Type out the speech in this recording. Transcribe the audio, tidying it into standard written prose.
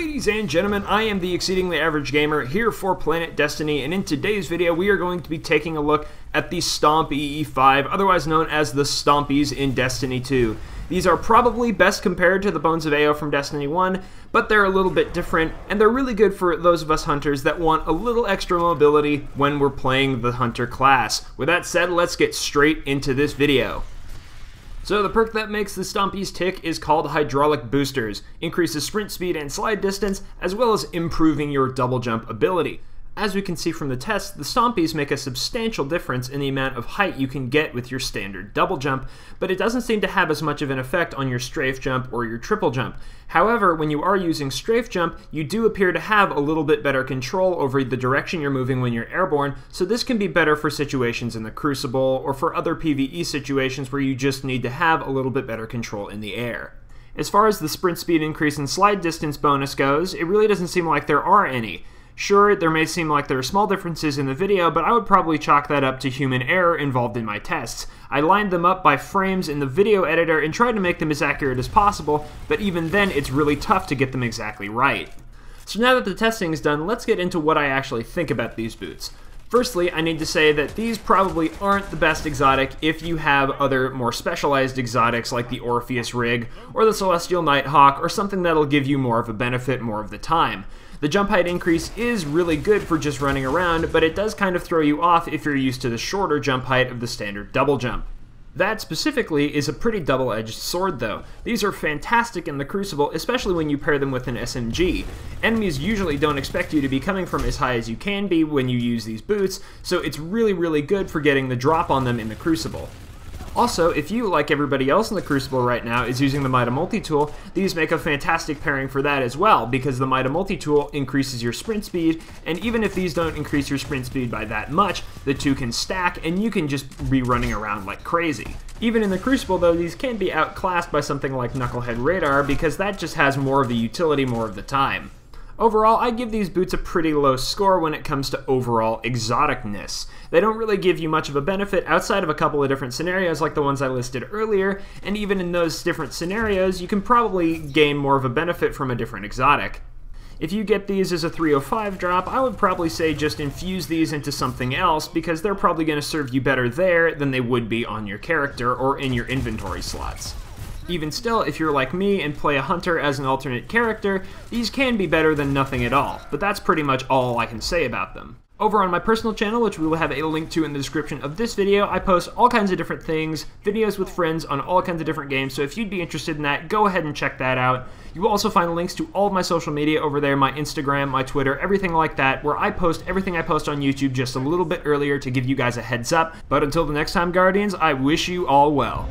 Ladies and gentlemen, I am the Exceedingly Average Gamer here for Planet Destiny, and in today's video we are going to be taking a look at the St0mp-EE5, otherwise known as the Stompies in Destiny 2. These are probably best compared to the Bones of Ao from Destiny 1, but they're a little bit different, and they're really good for those of us hunters that want a little extra mobility when we're playing the hunter class. With that said, let's get straight into this video. So the perk that makes the Stompies tick is called Hydraulic Boosters. Increases sprint speed and slide distance, as well as improving your double jump ability. As we can see from the test, the Stompies make a substantial difference in the amount of height you can get with your standard double jump, but it doesn't seem to have as much of an effect on your strafe jump or your triple jump. However, when you are using strafe jump, you do appear to have a little bit better control over the direction you're moving when you're airborne, so this can be better for situations in the Crucible or for other PvE situations where you just need to have a little bit better control in the air. As far as the sprint speed increase and slide distance bonus goes, it really doesn't seem like there are any. Sure, there may seem like there are small differences in the video, but I would probably chalk that up to human error involved in my tests. I lined them up by frames in the video editor and tried to make them as accurate as possible, but even then it's really tough to get them exactly right. So now that the testing is done, let's get into what I actually think about these boots. Firstly, I need to say that these probably aren't the best exotic if you have other more specialized exotics like the Orpheus Rig or the Celestial Nighthawk or something that'll give you more of a benefit more of the time. The jump height increase is really good for just running around, but it does kind of throw you off if you're used to the shorter jump height of the standard double jump. That specifically is a pretty double-edged sword though. These are fantastic in the Crucible, especially when you pair them with an SMG. Enemies usually don't expect you to be coming from as high as you can be when you use these boots, so it's really good for getting the drop on them in the Crucible. Also, if you, like everybody else in the Crucible right now, is using the Mida Multi-Tool, these make a fantastic pairing for that as well, because the Mida Multi-Tool increases your sprint speed, and even if these don't increase your sprint speed by that much, the two can stack, and you can just be running around like crazy. Even in the Crucible, though, these can be outclassed by something like Knucklehead Radar, because that just has more of the utility more of the time. Overall, I give these boots a pretty low score when it comes to overall exoticness. They don't really give you much of a benefit outside of a couple of different scenarios like the ones I listed earlier, and even in those different scenarios, you can probably gain more of a benefit from a different exotic. If you get these as a 305 drop, I would probably say just infuse these into something else because they're probably going to serve you better there than they would be on your character or in your inventory slots. Even still, if you're like me and play a hunter as an alternate character, these can be better than nothing at all, but that's pretty much all I can say about them. Over on my personal channel, which we will have a link to in the description of this video, I post all kinds of different things, videos with friends on all kinds of different games, so if you'd be interested in that, go ahead and check that out. You will also find links to all of my social media over there, my Instagram, my Twitter, everything like that, where I post everything I post on YouTube just a little bit earlier to give you guys a heads up. But until the next time, Guardians, I wish you all well.